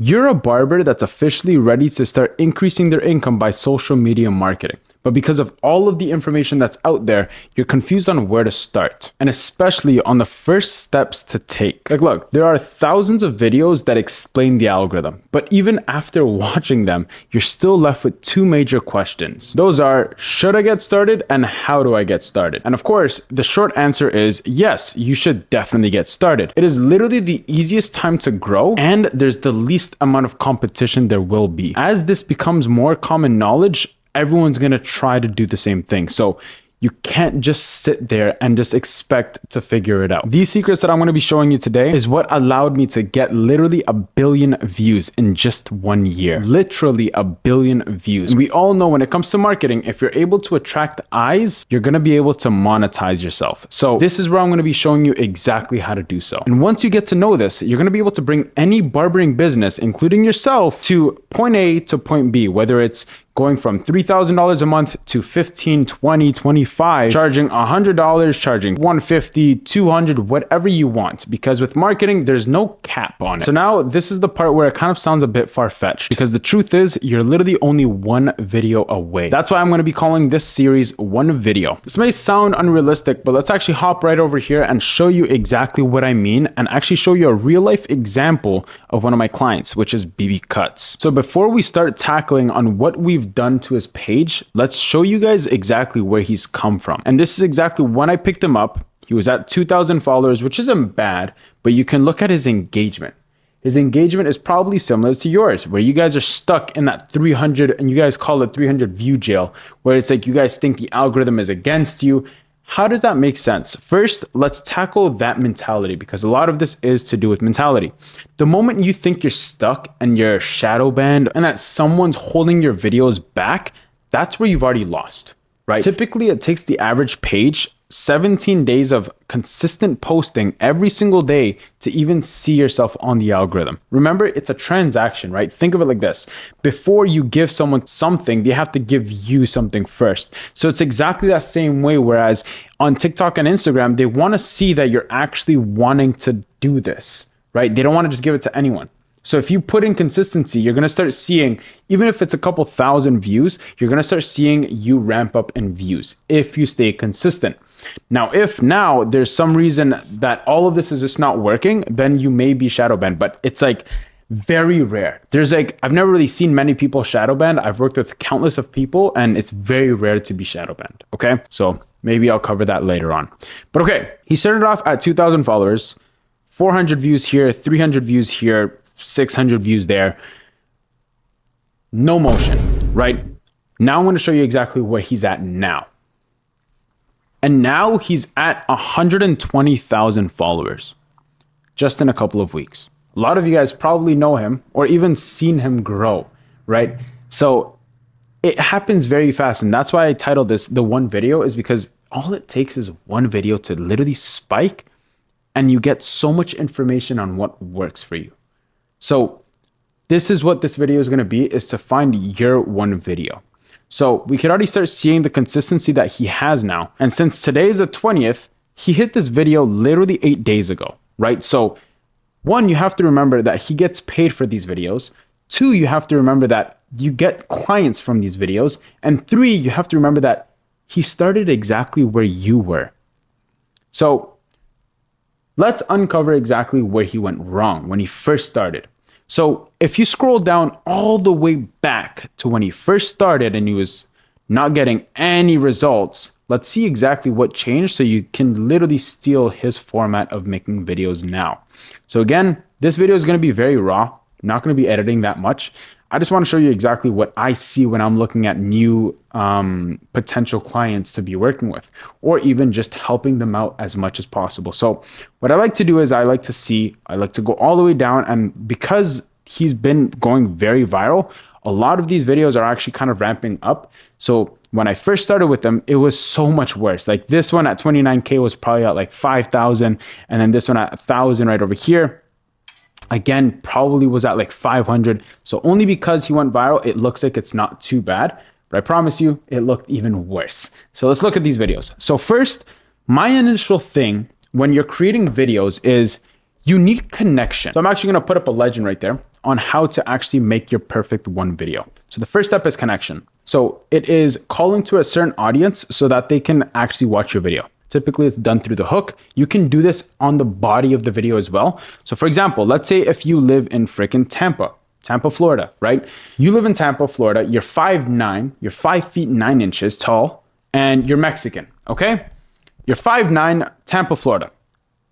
You're a barber that's officially ready to start increasing their income by social media marketing. But because of all of the information that's out there, you're confused on where to start, and especially on the first steps to take. Like, look, there are thousands of videos that explain the algorithm, but even after watching them, you're still left with two major questions. Those are, should I get started, and how do I get started? And of course, the short answer is yes, you should definitely get started. It is literally the easiest time to grow, and there's the least amount of competition there will be. As this becomes more common knowledge, everyone's going to try to do the same thing. So you can't just sit there and just expect to figure it out. These secrets that I'm going to be showing you today is what allowed me to get literally 1 billion views in just 1 year. Literally 1 billion views. And we all know when it comes to marketing, if you're able to attract eyes, you're going to be able to monetize yourself. So this is where I'm going to be showing you exactly how to do so. And once you get to know this, you're going to be able to bring any barbering business, including yourself, to point A to point B, whether it's going from $3,000 a month to 15, 20, 25, charging $100, charging $150, $200, whatever you want. Because with marketing, there's no cap on it. So now this is the part where it kind of sounds a bit far-fetched, because the truth is you're literally only one video away. That's why I'm going to be calling this series One Video. This may sound unrealistic, but let's actually hop right over here and show you exactly what I mean, and actually show you a real life example of one of my clients, which is BB Cuts. So before we start tackling on what we've done to his page, let's show you guys exactly where he's come from. And this is exactly when I picked him up. He was at 2,000 followers, which isn't bad, but you can look at his engagement. His engagement is probably similar to yours, where you guys are stuck in that 300, and you guys call it 300 view jail, where it's like you guys think the algorithm is against you. How does that make sense? First, let's tackle that mentality, because a lot of this is to do with mentality. The moment you think you're stuck and you're shadow banned and that someone's holding your videos back, that's where you've already lost, right? Typically, it takes the average page 17 days of consistent posting every single day to even see yourself on the algorithm. Remember, it's a transaction, right? Think of it like this. Before you give someone something, they have to give you something first. So it's exactly that same way, whereas on TikTok and Instagram, they want to see that you're actually wanting to do this, right? They don't want to just give it to anyone. So if you put in consistency, you're going to start seeing, even if it's a couple thousand views, you're going to start seeing you ramp up in views if you stay consistent. Now, if there's some reason that all of this is just not working, then you may be shadow banned, but it's like very rare. I've never really seen many people shadow banned. I've worked with countless of people, and it's very rare to be shadow banned. Okay. So maybe I'll cover that later on. But okay, he started off at 2,000 followers, 400 views here, 300 views here, 600 views there. No motion, right? Now I'm going to show you exactly where he's at now. And now he's at 120,000 followers just in a couple of weeks. A lot of you guys probably know him or even seen him grow, right? So it happens very fast. And that's why I titled this The One Video, is because all it takes is one video to literally spike, and you get so much information on what works for you. So this is what this video is going to be, is to find your one video. So we could already start seeing the consistency that he has now. And since today is the 20th, he hit this video literally 8 days ago, right? So one, you have to remember that he gets paid for these videos. Two, you have to remember that you get clients from these videos. And three, you have to remember that he started exactly where you were. So let's uncover exactly where he went wrong when he first started. So if you scroll down all the way back to when he first started and he was not getting any results, let's see exactly what changed so you can literally steal his format of making videos now. So again, this video is going to be very raw. I'm not going to be editing that much. I just want to show you exactly what I see when I'm looking at new potential clients to be working with, or even just helping them out as much as possible. So what I like to do is I like to go all the way down, and because he's been going very viral, a lot of these videos are actually kind of ramping up. So when I first started with them, it was so much worse. Like this one at 29K was probably at like 5,000, and then this one at 1,000 right over here, again, probably was at like 500. So only because he went viral, it looks like it's not too bad, but I promise you it looked even worse. So let's look at these videos. So first, my initial thing when you're creating videos is you need connection. So I'm actually going to put up a legend right there. on how to actually make your perfect one video. So the first step is connection. So it is calling to a certain audience so that they can actually watch your video. Typically, it's done through the hook. You can do this on the body of the video as well. So for example, let's say if you live in freaking Tampa, Florida, right? You live in Tampa, Florida. You're 5'9", you're 5 feet 9 inches tall, and you're Mexican, okay? You're 5'9", Tampa, Florida.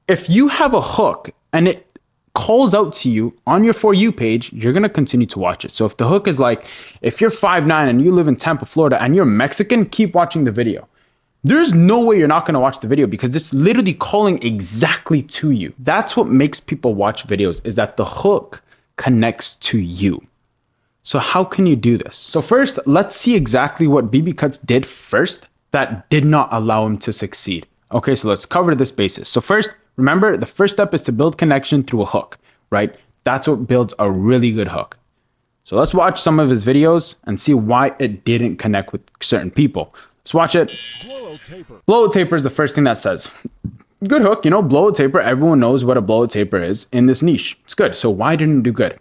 If you have a hook and it calls out to you on your For You page, you're going to continue to watch it. So if the hook is like, if you're 5'9" and you live in Tampa, Florida, and you're Mexican, keep watching the video. There's no way you're not going to watch the video because it's literally calling exactly to you. That's what makes people watch videos, is that the hook connects to you. So how can you do this? So first, let's see exactly what BB Cuts did first that did not allow him to succeed. Okay, so let's cover this basis. So first, remember, the first step is to build connection through a hook, right? That's what builds a really good hook. So let's watch some of his videos and see why it didn't connect with certain people. Let's watch it. Blowout taper is the first thing that says. Good hook, you know, blowout taper. Everyone knows what a blowout taper is in this niche. It's good. So why didn't it do good?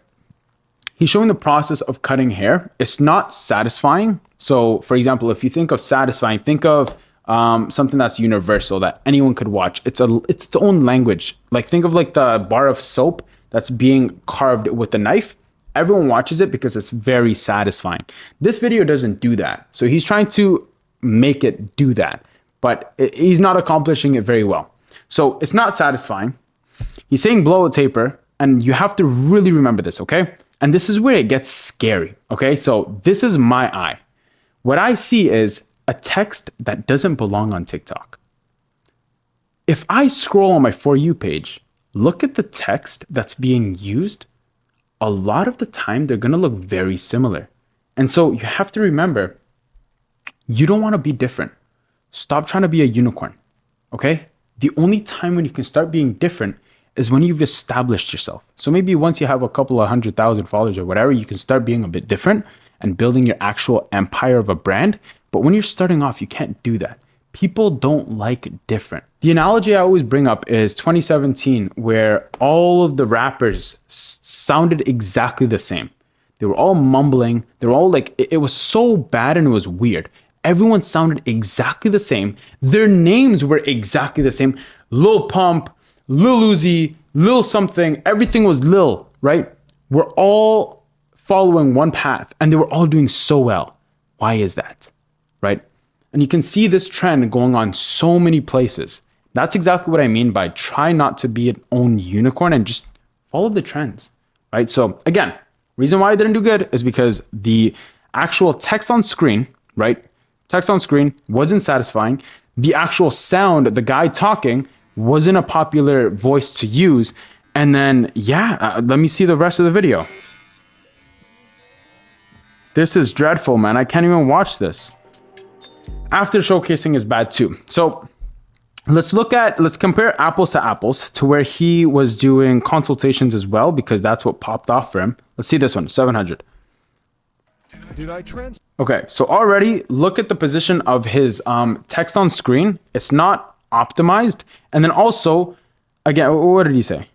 He's showing the process of cutting hair. It's not satisfying. So for example, if you think of satisfying, think of something that's universal that anyone could watch. It's its own language. Like think of like the bar of soap that's being carved with a knife. Everyone watches it because it's very satisfying. This video doesn't do that. So he's trying to make it do that, but he's not accomplishing it very well. So it's not satisfying. He's saying blowout taper, and you have to really remember this, okay? And this is where it gets scary, okay? So this is my eye. What I see is a text that doesn't belong on TikTok. If I scroll on my For You page, look at the text that's being used, a lot of the time they're gonna look very similar. And so you have to remember, you don't wanna be different. Stop trying to be a unicorn, okay? The only time when you can start being different is when you've established yourself. So maybe once you have a couple of 100,000 followers or whatever, you can start being a bit different and building your actual empire of a brand. But when you're starting off, you can't do that. People don't like different. The analogy I always bring up is 2017, where all of the rappers sounded exactly the same. They were all mumbling. They were all like, it was so bad and it was weird. Everyone sounded exactly the same. Their names were exactly the same. Lil Pump, Lil Uzi, Lil something, everything was Lil, right? We're all following one path and they were all doing so well. Why is that, right? And you can see this trend going on so many places. That's exactly what I mean by try not to be an own unicorn and just follow the trends, right? So again, reason why I didn't do good is because the actual text on screen, right? Text on screen wasn't satisfying. The actual sound, the guy talking, wasn't a popular voice to use. And then, let me see the rest of the video. This is dreadful, man. I can't even watch this. After showcasing is bad too. So let's compare apples to apples to where he was doing consultations as well, because that's what popped off for him. Let's see this one, 700. Okay, so already look at the position of his text on screen. It's not optimized. And then also, again, what did he say?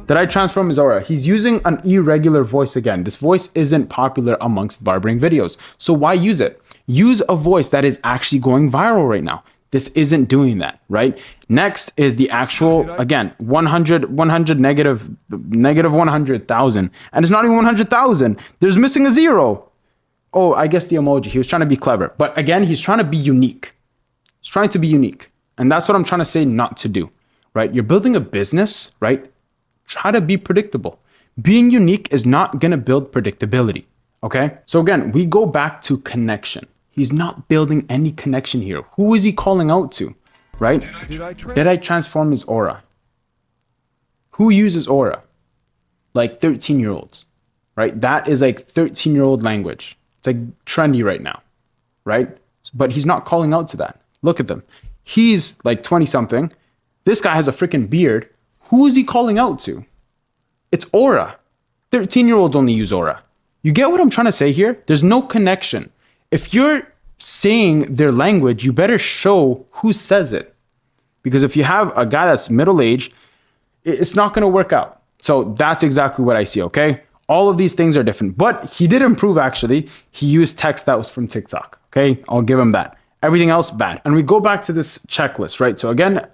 Did I transform his aura? He's using an irregular voice again. This voice isn't popular amongst barbering videos. So why use it? Use a voice that is actually going viral right now. This isn't doing that, right? Next is the actual, again, 100 negative 100,000. And it's not even 100,000. There's missing a zero. Oh, I guess the emoji. He was trying to be clever. But again, he's trying to be unique. He's trying to be unique. And that's what I'm trying to say not to do, right? You're building a business, right? Try to be predictable. Being unique is not going to build predictability, okay? So again, we go back to connection. He's not building any connection here. Who is he calling out to, right? Did I transform his aura? Who uses aura? Like 13-year-olds, right? That is like 13-year-old language. It's like trendy right now, right? But he's not calling out to that. Look at them. He's like 20-something. This guy has a freaking beard. Who is he calling out to? It's aura. 13-year-olds only use aura. You get what I'm trying to say here? There's no connection. If you're saying their language, you better show who says it. Because if you have a guy that's middle-aged, it's not going to work out. So that's exactly what I see, okay? All of these things are different, but he did improve actually. He used text that was from TikTok, okay? I'll give him that. Everything else, bad. And we go back to this checklist, right? So again,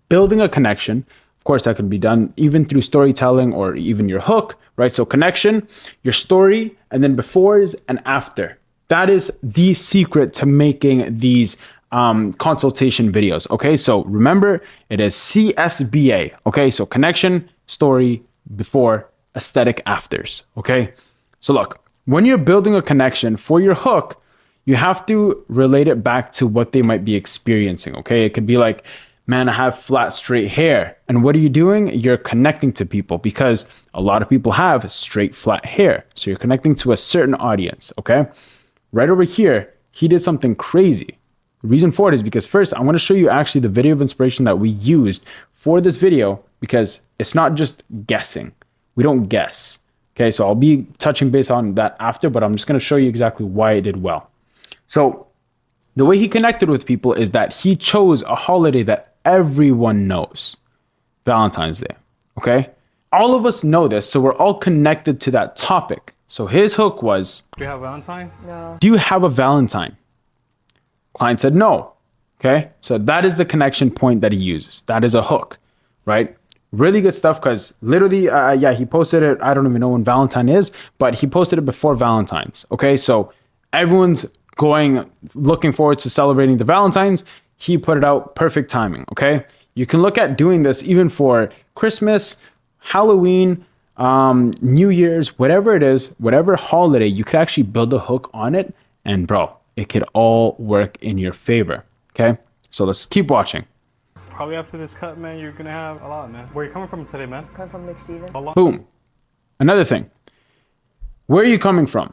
building a connection, of course, that can be done even through storytelling or even your hook, right? So connection, your story, and then befores and after. That is the secret to making these consultation videos, okay? So remember, it is CSBA, okay? So connection, story, before, aesthetic afters, okay? So look, when you're building a connection for your hook, you have to relate it back to what they might be experiencing, okay? It could be like, man, I have flat, straight hair. And what are you doing? You're connecting to people because a lot of people have straight, flat hair. So you're connecting to a certain audience, okay? Right over here, he did something crazy. The reason for it is because first, I want to show you actually the video of inspiration that we used for this video because it's not just guessing. We don't guess, okay? So I'll be touching base on that after, but I'm just going to show you exactly why it did well. So the way he connected with people is that he chose a holiday that everyone knows, Valentine's Day, okay? All of us know this, so we're all connected to that topic. So his hook was, do you have a Valentine? No. Do you have a Valentine? Client said no, okay? So that is the connection point that he uses. That is a hook, right? Really good stuff because literally, he posted it. I don't even know when Valentine is, but he posted it before Valentine's, okay? So everyone's looking forward to celebrating the Valentines. He put it out, perfect timing, okay? You can look at doing this even for Christmas, Halloween, New Year's, whatever it is, whatever holiday, you could actually build a hook on it. And bro, it could all work in your favor, okay? So let's keep watching. Probably after this cut, man, you're gonna have a lot, man. Where are you coming from today, man? Come from Lake Stephen. Boom. Another thing. Where are you coming from?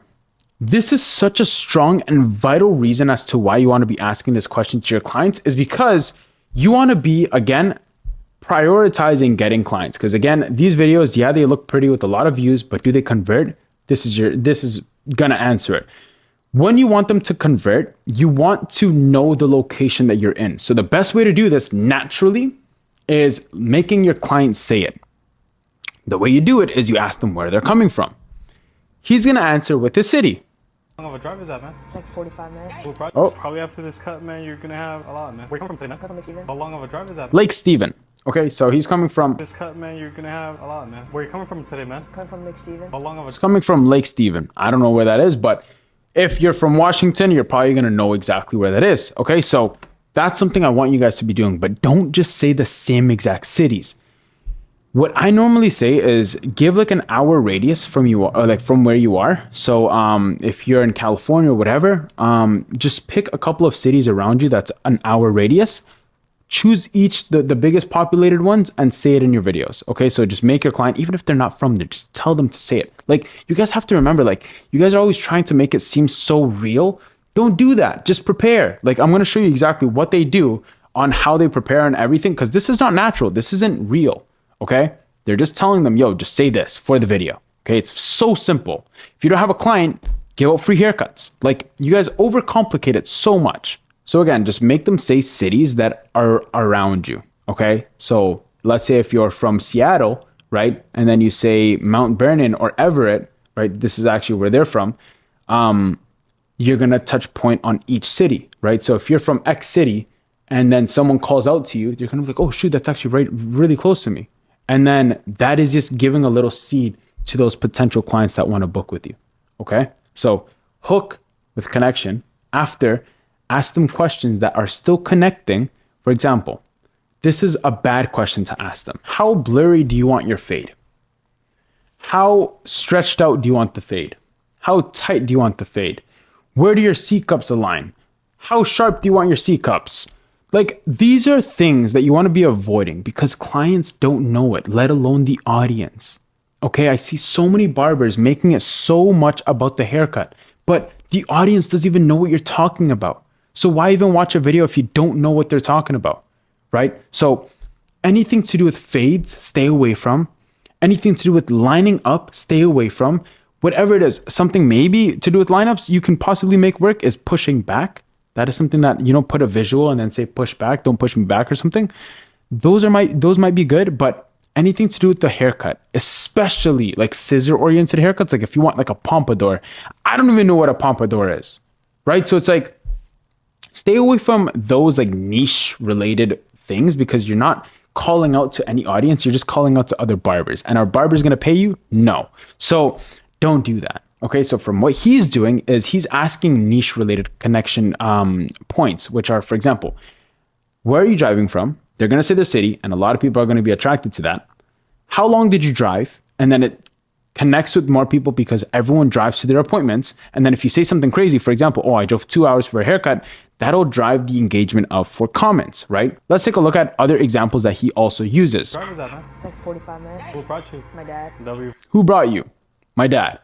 This is such a strong and vital reason as to why you want to be asking this question to your clients is because you want to be, again, prioritizing getting clients. Because again, these videos, yeah, they look pretty with a lot of views, but do they convert? This is gonna answer it. When you want them to convert, you want to know the location that you're in. So the best way to do this naturally is making your clients say it. The way you do it is you ask them where they're coming from. He's gonna answer with his city. How long of a drive is that, man? It's like 45 minutes. Probably after this cut, man, you're gonna have a lot, man. Where are you coming from today, man? Come from Lake Stephen. How long of a drive is that? Lake Stephen. Okay, so he's coming from. This cut, man, you're gonna have a lot, man. Where are you coming from today, man? Come from Lake Stephen. How long of a He's coming from Lake Stephen. I don't know where that is, but if you're from Washington, you're probably gonna know exactly where that is. Okay, so that's something I want you guys to be doing, but don't just say the same exact cities. What I normally say is give like an hour radius from you, or like from where you are. So if you're in California or whatever, just pick a couple of cities around you that's an hour radius. Choose each the biggest populated ones and say it in your videos. Okay, so just make your client, even if they're not from there, just tell them to say it. Like you guys have to remember, like you guys are always trying to make it seem so real. Don't do that. Just prepare. Like I'm gonna show you exactly what they do on how they prepare and everything, because this is not natural. This isn't real. Okay, they're just telling them, yo, just say this for the video. Okay, it's so simple. If you don't have a client, give out free haircuts. Like you guys overcomplicate it so much. So again, just make them say cities that are around you. Okay, so let's say if you're from Seattle, right, and then you say Mount Vernon or Everett, right, this is actually where they're from. You're gonna touch point on each city, right? So if you're from X city and then someone calls out to you, you're gonna be like, oh shoot, that's actually really close to me. And then that is just giving a little seed to those potential clients that want to book with you. Okay. So hook with connection. After, ask them questions that are still connecting. For example, this is a bad question to ask them. How blurry do you want your fade? How stretched out do you want the fade? How tight do you want the fade? Where do your C cups align? How sharp do you want your C cups? Like these are things that you want to be avoiding because clients don't know it, let alone the audience. Okay, I see so many barbers making it so much about the haircut, but the audience doesn't even know what you're talking about. So why even watch a video if you don't know what they're talking about, right? So anything to do with fades, stay away from. Anything to do with lining up, stay away from. Whatever it is, something maybe to do with lineups you can possibly make work is pushing back. That is something that, you know, put a visual and then say push back, don't push me back or something. Those might be good, but anything to do with the haircut, especially like scissor oriented haircuts. Like if you want like a pompadour, I don't even know what a pompadour is, right? So it's like, stay away from those like niche related things because you're not calling out to any audience. You're just calling out to other barbers. And are barbers going to pay you? No. So don't do that. Okay. So from what he's doing is he's asking niche related connection points, which are, for example, where are you driving from? They're going to say the city, and a lot of people are going to be attracted to that. How long did you drive? And then it connects with more people because everyone drives to their appointments. And then if you say something crazy, for example, oh, I drove 2 hours for a haircut, that'll drive the engagement up for comments, right? Let's take a look at other examples that he also uses. Drive is that, man? It's like 45 minutes. Who brought you? My dad. W. Who brought you? My dad.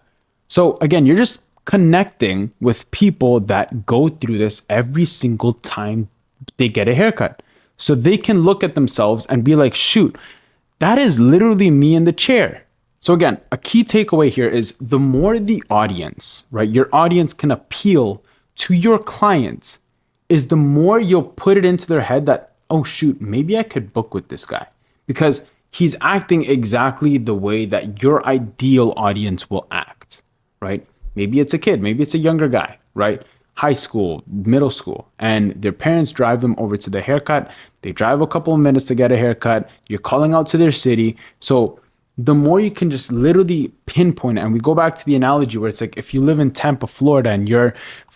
So again, you're just connecting with people that go through this every single time they get a haircut. So they can look at themselves and be like, shoot, that is literally me in the chair. So again, a key takeaway here is the more the audience, right, your audience can appeal to your clients, is the more you'll put it into their head that, oh shoot, maybe I could book with this guy because he's acting exactly the way that your ideal audience will act, right? Maybe it's a kid, maybe it's a younger guy, right? High school, middle school, and their parents drive them over to the haircut. They drive a couple of minutes to get a haircut. You're calling out to their city. So the more you can just literally pinpoint it, and we go back to the analogy where it's like, if you live in Tampa, Florida, and you're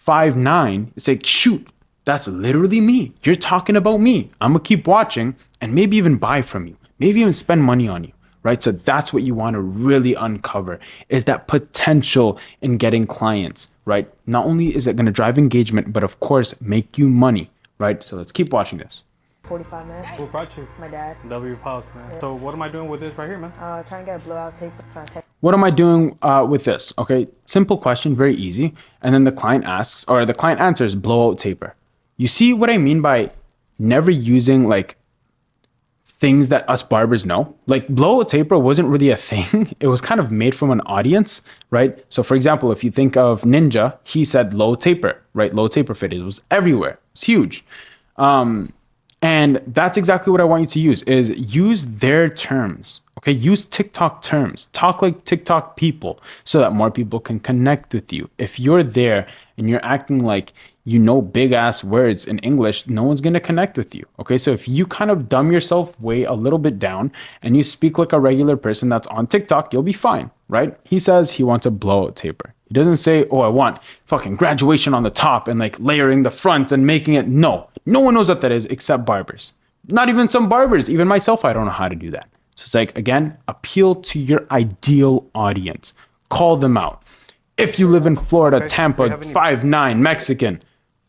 5'9", it's like, shoot, that's literally me. You're talking about me. I'm gonna keep watching and maybe even buy from you, maybe even spend money on you. Right? So that's what you want to really uncover is that potential in getting clients, right? Not only is it going to drive engagement, but of course, make you money, right? So let's keep watching this. 45 minutes. Who brought you? My dad. W pause, man. Yeah. So what am I doing with this right here, man? Trying to get a blowout tape. What am I doing with this? Okay, simple question, very easy. And then the client asks, or the client answers, blowout taper. You see what I mean by never using like things that us barbers know? Like blowout taper wasn't really a thing. It was kind of made from an audience, right? So for example, if you think of Ninja, he said low taper, right? Low taper fit. It was everywhere. It's huge. And that's exactly what I want you to use their terms. Okay, use TikTok terms. Talk like TikTok people so that more people can connect with you. If you're there and you're acting like you know big ass words in English, no one's going to connect with you. Okay, so if you kind of dumb yourself way a little bit down and you speak like a regular person that's on TikTok, you'll be fine, right? He says he wants a blowout taper. He doesn't say, oh, I want fucking graduation on the top and like layering the front and making it. No one knows what that is except barbers. Not even some barbers. Even myself, I don't know how to do that. So it's like, again, appeal to your ideal audience. Call them out. If you live in Florida, Tampa, 5'9", Mexican,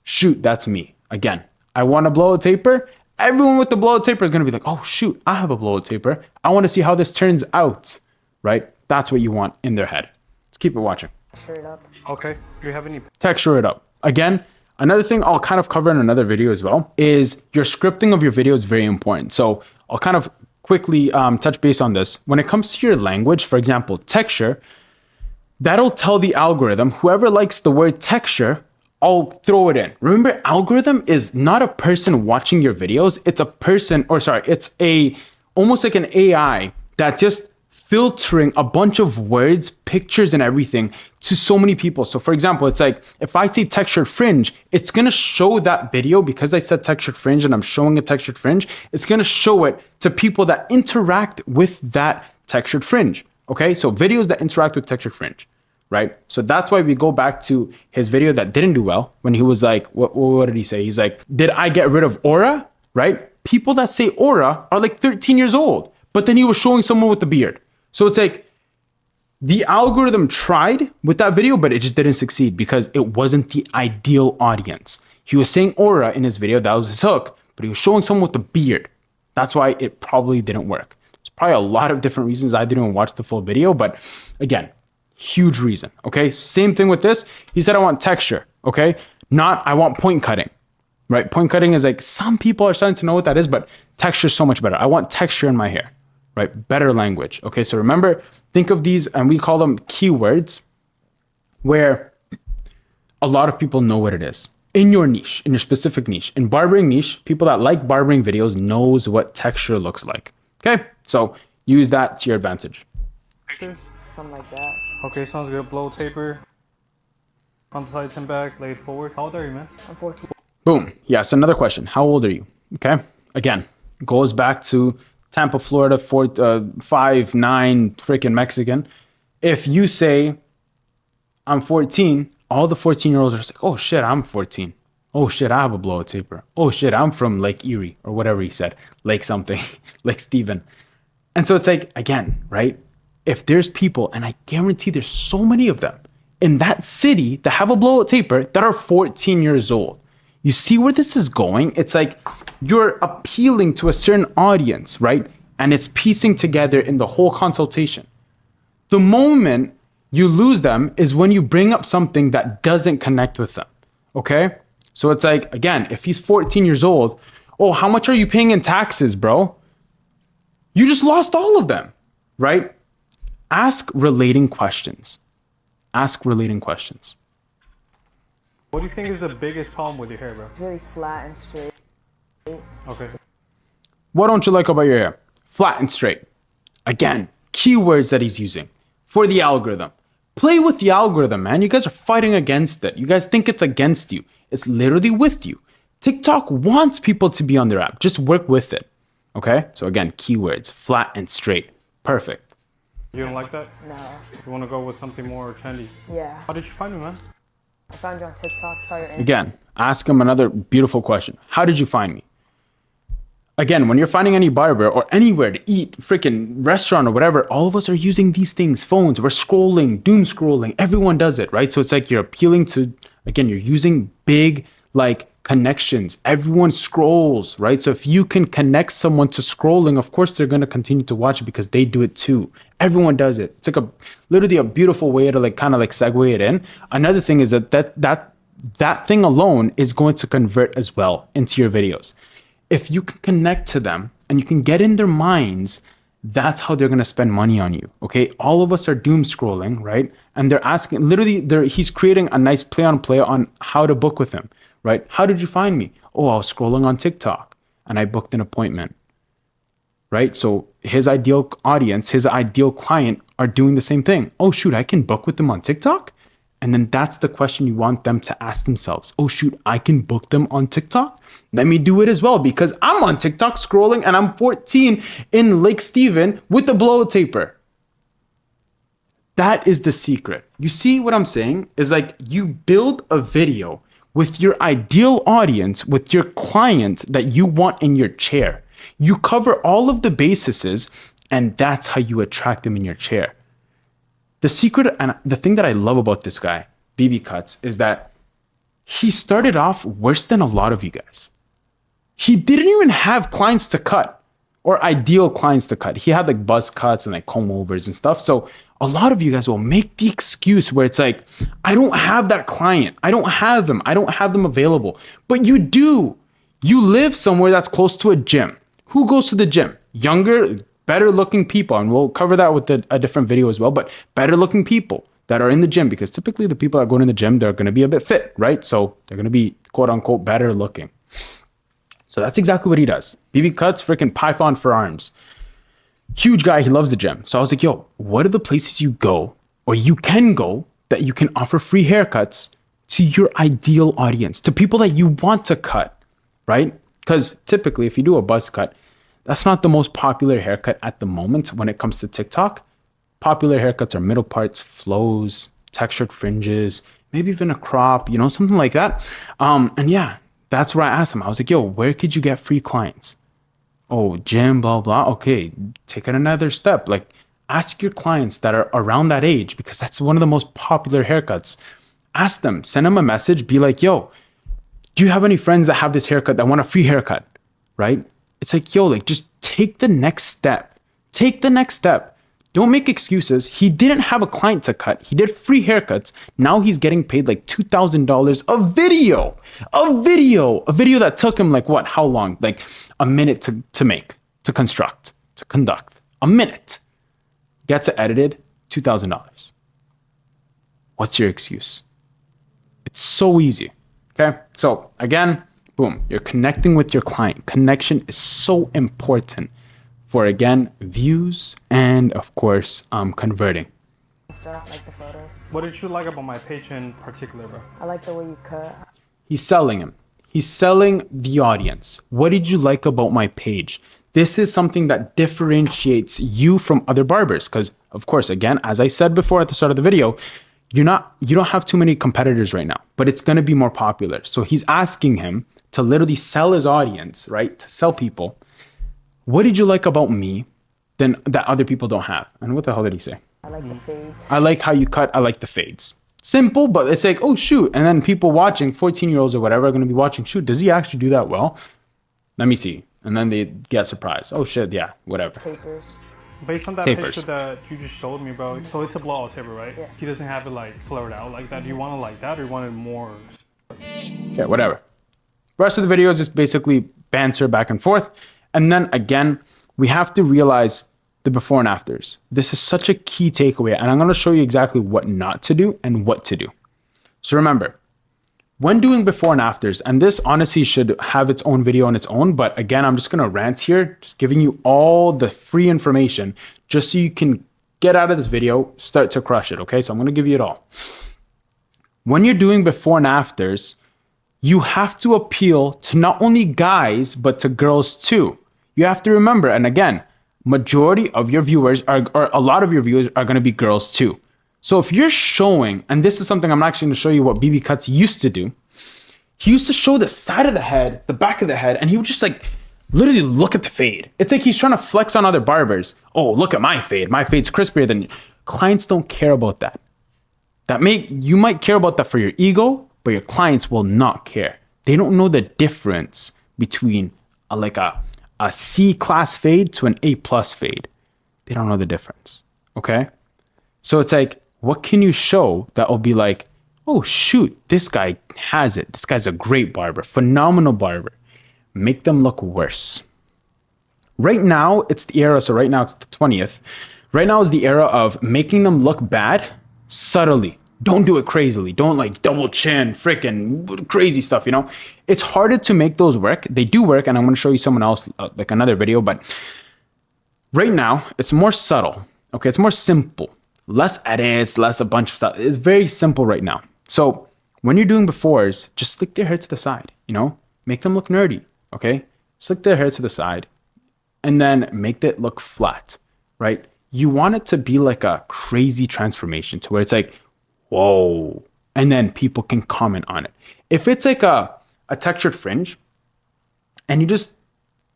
shoot, that's me. Again, I want a blowout taper. Everyone with the blowout taper is going to be like, oh, shoot, I have a blowout taper. I want to see how this turns out, right? That's what you want in their head. Let's keep it watching. Texture it up. Okay. Do you have any? Texture it up. Again, another thing I'll kind of cover in another video as well is your scripting of your video is very important. So I'll kind of quickly touch base on this. When it comes to your language, for example, texture, that'll tell the algorithm, whoever likes the word texture, I'll throw it in. Remember, algorithm is not a person watching your videos. It's a person, it's almost like an AI that just filtering a bunch of words, pictures, and everything to so many people. So for example, it's like, if I say textured fringe, it's going to show that video because I said textured fringe and I'm showing a textured fringe. It's going to show it to people that interact with that textured fringe. Okay. So videos that interact with textured fringe, right? So that's why we go back to his video that didn't do well when he was like, what did he say? He's like, did I get rid of aura? Right? People that say aura are like 13 years old, but then he was showing someone with the beard. So it's like the algorithm tried with that video, but it just didn't succeed because it wasn't the ideal audience. He was saying aura in his video, that was his hook, but he was showing someone with a beard. That's why it probably didn't work. There's probably a lot of different reasons I didn't watch the full video, but again, huge reason. Okay. Same thing with this. He said, I want texture. Okay. Not, I want point cutting, right? Point cutting is like, some people are starting to know what that is, but texture is so much better. I want texture in my hair. Right? Better language. Okay. So remember, think of these and we call them keywords where a lot of people know what it is in your niche, in your specific niche. In barbering niche, people that like barbering videos knows what texture looks like. Okay. So Use that to your advantage. Something like that. Okay, sounds good. Blow taper. Front to side, 10 back, laid forward. How old are you, man? I'm 14. Boom. Yes, another question. How old are you? Okay. Again, goes back to Tampa, Florida, 5'9", freaking Mexican. If you say, I'm 14, all the 14-year-olds are just like, oh shit, I'm 14. Oh shit, I have a blowout taper. Oh shit, I'm from Lake Erie or whatever he said. Lake something, Lake Steven. And so it's like, again, right? If there's people, and I guarantee there's so many of them in that city that have a blowout taper that are 14 years old. You see where this is going? It's like you're appealing to a certain audience, right? And it's piecing together in the whole consultation. The moment you lose them is when you bring up something that doesn't connect with them, okay? So it's like, again, if he's 14 years old, oh, how much are you paying in taxes, bro? You just lost all of them, right? Ask relating questions. Ask relating questions. What do you think is the biggest problem with your hair, bro? It's really flat and straight. Okay. What don't you like about your hair? Flat and straight. Again, keywords that he's using for the algorithm. Play with the algorithm, man. You guys are fighting against it. You guys think it's against you. It's literally with you. TikTok wants people to be on their app. Just work with it. Okay? So again, keywords, flat and straight. Perfect. You don't like that? No. You want to go with something more trendy? Yeah. How did you find me, man? I found you on TikTok, saw your Again, ask him another beautiful question. How did you find me? Again, when you're finding any barber or anywhere to eat, freaking restaurant or whatever, all of us are using these things, phones, we're scrolling, doom scrolling, everyone does it, right? So it's like you're appealing to, again, you're using big like connections. Everyone scrolls, right? So if you can connect someone to scrolling, of course they're going to continue to watch it because they do it too. Everyone does it. It's like literally a beautiful way to like kind of like segue it in. Another thing is that thing alone is going to convert as well into your videos. If you can connect to them and you can get in their minds, that's how they're going to spend money on you. Okay. All of us are doom scrolling, right? And they're asking, literally, he's creating a nice play on how to book with him, right? How did you find me? Oh, I was scrolling on TikTok and I booked an appointment, right? So his ideal audience, his ideal client are doing the same thing. Oh, shoot, I can book with them on TikTok. And then that's the question you want them to ask themselves. Oh, shoot, I can book them on TikTok? Let me do it as well because I'm on TikTok scrolling and I'm 14 in Lake Steven with the blow taper. That is the secret. You see what I'm saying? Is like you build a video with your ideal audience, with your client that you want in your chair. You cover all of the bases and that's how you attract them in your chair. The secret and the thing that I love about this guy, BB Cuts, is that he started off worse than a lot of you guys. He didn't even have clients to cut or ideal clients to cut. He had like buzz cuts and like comb overs and stuff. So a lot of you guys will make the excuse where it's like, I don't have that client. I don't have them. I don't have them available. But you do. You live somewhere that's close to a gym. Who goes to the gym? Younger, better looking people, and we'll cover that with a different video as well, but better looking people that are in the gym, because typically the people that go in the gym, they're going to be a bit fit, right? So they're going to be quote unquote better looking. So that's exactly what he does. BB Cuts, freaking Python for arms. Huge guy, he loves the gym. So I was like, yo, what are the places you go or you can go that you can offer free haircuts to your ideal audience, to people that you want to cut, right? Because typically if you do a buzz cut, that's not the most popular haircut at the moment when it comes to TikTok. Popular haircuts are middle parts, flows, textured fringes, maybe even a crop, you know, something like that. And yeah, that's where I asked him. I was like, yo, where could you get free clients? Oh, gym, blah, blah. Okay, take it another step. Like, ask your clients that are around that age, because that's one of the most popular haircuts. Ask them, send them a message, be like, yo, do you have any friends that have this haircut that want a free haircut, right? It's like, yo, like just take the next step. Take the next step. Don't make excuses. He didn't have a client to cut. He did free haircuts. Now he's getting paid like $2,000 a video. A video that took him like what? How long? Like a minute to make, to construct, to conduct. A minute. Gets it edited, $2,000. What's your excuse? It's so easy. Okay. So again, boom, you're connecting with your client. Connection is so important for, again, views and, of course, converting. Stuff, like the photos. What did you like about my page in particular, bro? I like the way you cut. He's selling him. He's selling the audience. What did you like about my page? This is something that differentiates you from other barbers. Because, of course, again, as I said before at the start of the video, you don't have too many competitors right now, but it's going to be more popular. So he's asking him to literally sell his audience, right? To sell people. What did you like about me then that other people don't have? And what the hell did he say? I like the fades. I like how you cut. I like the fades. Simple, but it's like, oh, shoot. And then people watching, 14-year-olds or whatever, are going to be watching, shoot, does he actually do that well? Let me see. And then they get surprised. Oh, shit, yeah, whatever. Tapers. Based on that Tapers. picture that you just showed me, bro, so it's a blowout taper, right? Yeah. He doesn't have it like flared out like that. Do you want it like that or you want it more? Okay, whatever. Rest of the video is just basically banter back and forth. And then again, we have to realize the before and afters. This is such a key takeaway, and I'm going to show you exactly what not to do and what to do. So remember, when doing before and afters, and this honestly should have its own video on its own, but again, I'm just going to rant here, just giving you all the free information just so you can get out of this video, start to crush it, okay? So I'm going to give you it all. When you're doing before and afters, you have to appeal to not only guys, but to girls too. You have to remember, and again, majority of your viewers are, or a lot of your viewers are going to be girls too. So if you're showing, and this is something I'm actually going to show you what BB Cuts used to do. He used to show the side of the head, the back of the head, and he would just like literally look at the fade. It's like he's trying to flex on other barbers. Oh, look at my fade. My fade's crispier than you. Clients don't care about that. You might care about that for your ego, but your clients will not care. They don't know the difference between a C class fade to an A plus fade. They don't know the difference. Okay. So it's like, what can you show that will be like, oh shoot, this guy has it. This guy's a great barber, phenomenal barber. Make them look worse. Right now, it's the era. So right now it's the 20th. Right now is the era of making them look bad subtly. Don't do it crazily. Don't like double chin, freaking crazy stuff, you know? It's harder to make those work. They do work, and I'm going to show you someone else, like another video, but right now, it's more subtle, okay? It's more simple. Less edits, less a bunch of stuff. It's very simple right now. So when you're doing befores, just slick their hair to the side, you know? Make them look nerdy, okay? Slick their hair to the side, and then make it look flat, right? You want it to be like a crazy transformation to where it's like, whoa, and then people can comment on it. If it's like a textured fringe and you just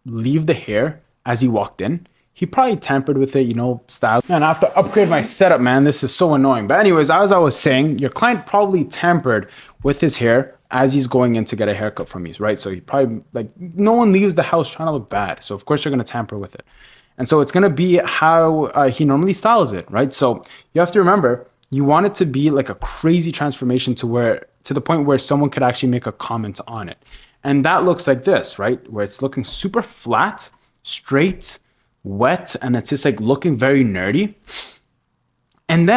leave the hair as he walked in, he probably tampered with it, you know, style. Man, I have to upgrade my setup, man. This is so annoying. But anyways, as I was saying, your client probably tampered with his hair as he's going in to get a haircut from you, right? So he probably, like, no one leaves the house trying to look bad. So of course you're going to tamper with it. And so it's going to be how he normally styles it, right? So you have to remember, you want it to be like a crazy transformation to the point where someone could actually make a comment on it. And that looks like this, right? Where it's looking super flat, straight, wet, and it's just like looking very nerdy. And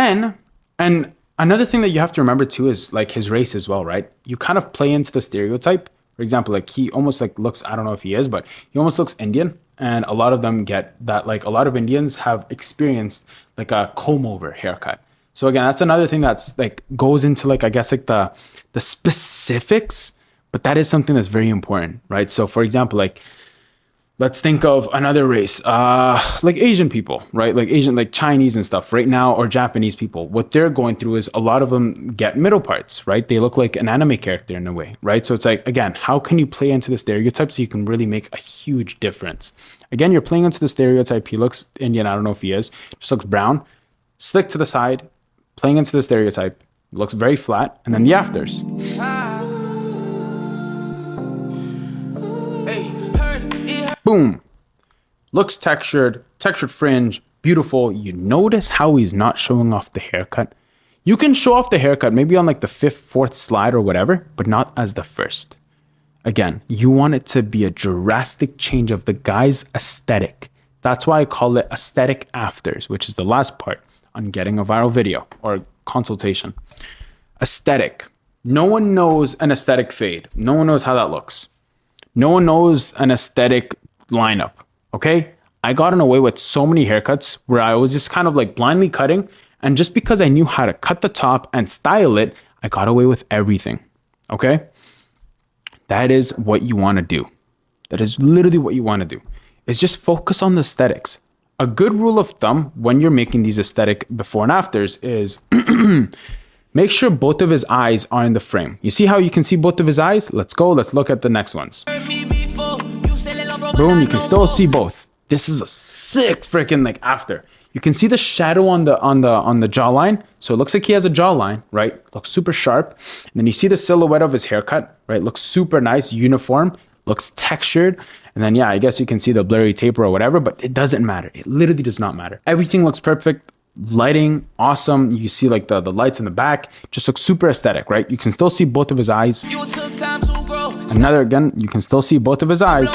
another thing that you have to remember too is like his race as well, right? You kind of play into the stereotype. For example, like he almost like looks, I don't know if he is, but he almost looks Indian. And a lot of them get that, like a lot of Indians have experienced like a comb over haircut. So again, that's another thing that's like goes into like, I guess like the specifics, but that is something that's very important, right? So for example, like, let's think of another race, like Asian people, right? Like Asian, like Chinese and stuff right now, or Japanese people. What they're going through is a lot of them get middle parts, right? They look like an anime character in a way, right? So it's like, again, how can you play into the stereotype so you can really make a huge difference? Again, you're playing into the stereotype. He looks Indian. I don't know if he is. Just looks brown, slick to the side, playing into the stereotype. Looks very flat. And then the afters. Boom. Looks textured fringe, beautiful. You notice how he's not showing off the haircut. You can show off the haircut maybe on like the 5th, 4th slide or whatever, but not as the first. Again, you want it to be a drastic change of the guy's aesthetic. That's why I call it aesthetic afters, which is the last part on getting a viral video or consultation. Aesthetic. No one knows an aesthetic fade. No one knows how that looks. No one knows an aesthetic lineup, okay? I gotten away with so many haircuts where I was just kind of like blindly cutting. And just because I knew how to cut the top and style it, I got away with everything. Okay? That is what you want to do. That is literally what you want to do. Is just focus on the aesthetics. A good rule of thumb when you're making these aesthetic before and afters is make sure both of his eyes are in the frame. You see how you can see both of his eyes? Let's go. Let's look at the next ones. Boom, you can still see both. This is a sick freaking like after. You can see the shadow on the jawline. So it looks like he has a jawline, right? Looks super sharp. And then you see the silhouette of his haircut, right? Looks super nice, uniform, looks textured. And then yeah, I guess you can see the blurry taper or whatever, but it doesn't matter. It literally does not matter. Everything looks perfect. Lighting, awesome. You see like the lights in the back, just looks super aesthetic, right? You can still see both of his eyes. Another again, you can still see both of his eyes.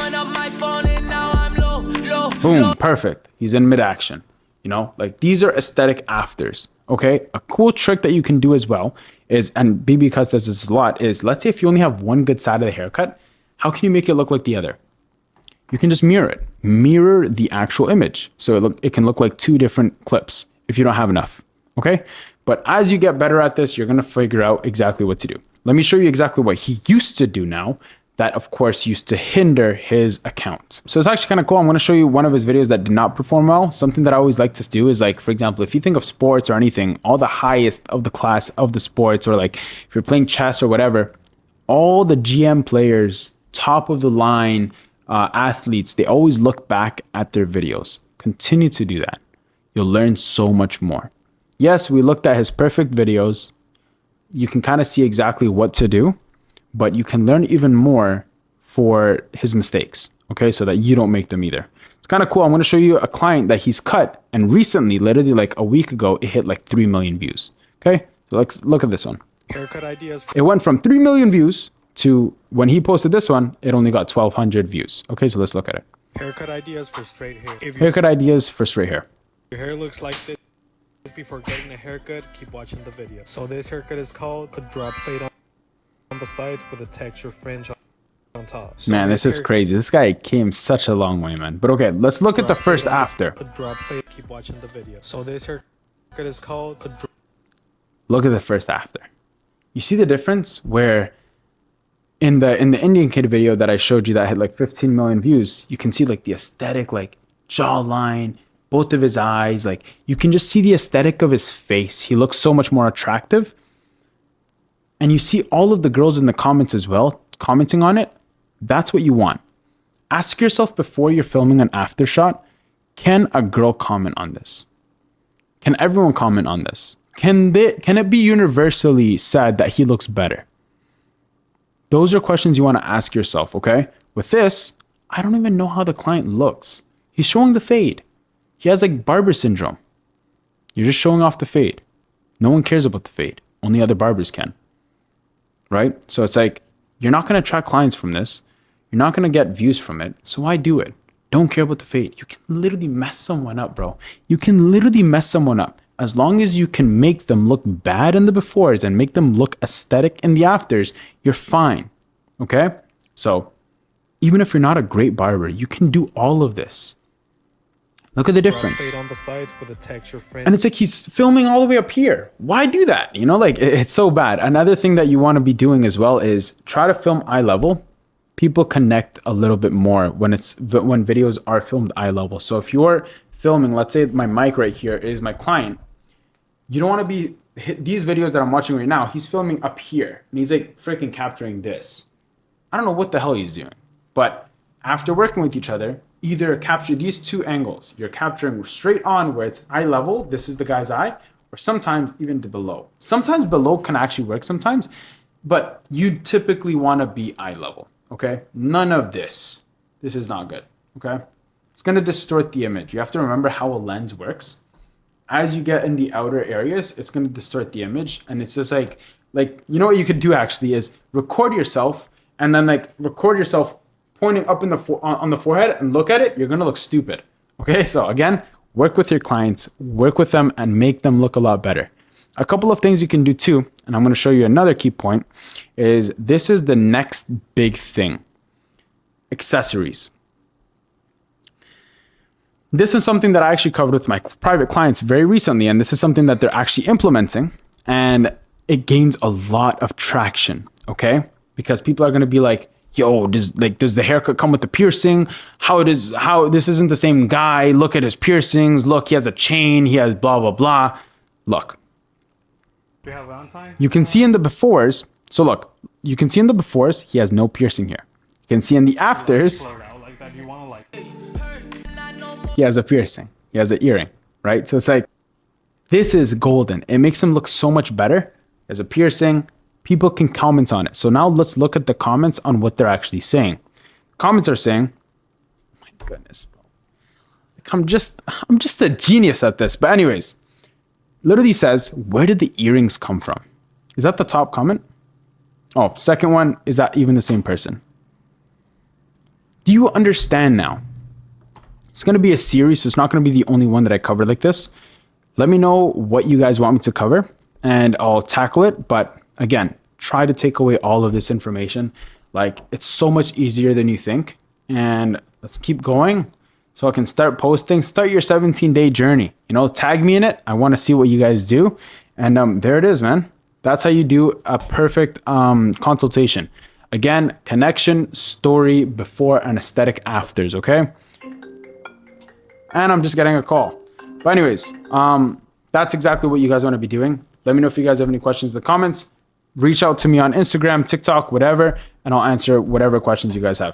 Boom, perfect. He's in mid-action. You know, like these are aesthetic afters. Okay. A cool trick that you can do as well is, and BB Cuts does this a lot, is let's say if you only have one good side of the haircut, how can you make it look like the other? You can just mirror it. Mirror the actual image. So it can look like two different clips if you don't have enough. Okay. But as you get better at this, you're going to figure out exactly what to do. Let me show you exactly what he used to do now. That of course used to hinder his account. So it's actually kind of cool. I'm going to show you one of his videos that did not perform well. Something that I always like to do is like, for example, if you think of sports or anything, all the highest of the class of the sports, or like if you're playing chess or whatever, all the GM players, top of the line athletes, they always look back at their videos. Continue to do that. You'll learn so much more. Yes, we looked at his perfect videos. You can kind of see exactly what to do, but you can learn even more for his mistakes, okay? So that you don't make them either. It's kind of cool. I'm going to show you a client that he's cut, and recently, literally like a week ago, it hit like 3 million views, okay? So let's look at this one. Haircut ideas. It went from 3 million views to when he posted this one, it only got 1,200 views. Okay, so let's look at it. Haircut ideas for straight hair. If Haircut ideas for straight hair. your hair looks like this before getting a haircut, keep watching the video. So this haircut is called a drop fade on the sides with a texture fringe on top. So Man, this is crazy. This guy came such a long way, man. But okay, let's look at the first after. A drop fade. Keep watching the video. So this haircut is called a drop. Look at the first after. You see the difference where in the Indian kid video that I showed you that had like 15 million views, you can see like the aesthetic, like jawline, both of his eyes, like you can just see the aesthetic of his face. He looks so much more attractive. And you see all of the girls in the comments as well, commenting on it. That's what you want. Ask yourself before you're filming an after shot, can a girl comment on this? Can everyone comment on this? Can it be universally said that he looks better? Those are questions you want to ask yourself, okay? With this, I don't even know how the client looks. He's showing the fade. He has like barber syndrome. You're just showing off the fade. No one cares about the fade. Only other barbers can. Right? So it's like, you're not going to attract clients from this. You're not going to get views from it. So why do it? Don't care about the fade. You can literally mess someone up, bro. You can literally mess someone up. As long as you can make them look bad in the befores and make them look aesthetic in the afters, you're fine. Okay? So even if you're not a great barber, you can do all of this. Look at the difference. Fade on the sides with a texture fringe. And it's like he's filming all the way up here. Why do that? You know, like it's so bad. Another thing that you want to be doing as well is try to film eye level. People connect a little bit more when videos are filmed eye level. So if you're filming, let's say my mic right here is my client, you don't want to be these videos that I'm watching right now. He's filming up here and he's like freaking capturing this. I don't know what the hell he's doing, but after working with each other, either capture these two angles. You're capturing straight on where it's eye level. This is the guy's eye, or sometimes even to below. Sometimes below can actually work sometimes, but you typically want to be eye level. Okay. None of this. This is not good. Okay. It's going to distort the image. You have to remember how a lens works. As you get in the outer areas, it's going to distort the image. And it's just like, you know what you could do actually is record yourself and then like record yourself pointing up in on the forehead and look at it. You're going to look stupid. Okay. So again, work with your clients, work with them and make them look a lot better. A couple of things you can do too, and I'm going to show you another key point, is this is the next big thing. Accessories. This is something that I actually covered with my private clients very recently, and this is something that they're actually implementing, and it gains a lot of traction, okay? Because people are going to be like, yo, does the haircut come with the piercing? How this isn't the same guy. Look at his piercings. Look, he has a chain. He has blah, blah, blah. Look, Do you have Valentine? you can see in the befores. So look, you can see in the befores, he has no piercing here. You can see in the afters, Blurred out like that. You want to like. he has a piercing. He has an earring, right? So it's like, this is golden. It makes him look so much better. There's a piercing. People can comment on it. So now let's look at the comments on what they're actually saying. Comments are saying, oh my goodness, bro. Like I'm just a genius at this. But anyways, literally says, where did the earrings come from? Is that the top comment? Oh, second one, is that even the same person? Do you understand now? It's going to be a series, so it's not going to be the only one that I cover like this. Let me know what you guys want me to cover, and I'll tackle it. But again, try to take away all of this information. Like, it's so much easier than you think. And let's keep going so I can start posting. Start your 17-day journey. You know, tag me in it. I want to see what you guys do. And there it is, man. That's how you do a perfect consultation. Again, connection, story before, and aesthetic afters, okay? And I'm just getting a call. But anyways, that's exactly what you guys want to be doing. Let me know if you guys have any questions in the comments. Reach out to me on Instagram, TikTok, whatever, and I'll answer whatever questions you guys have.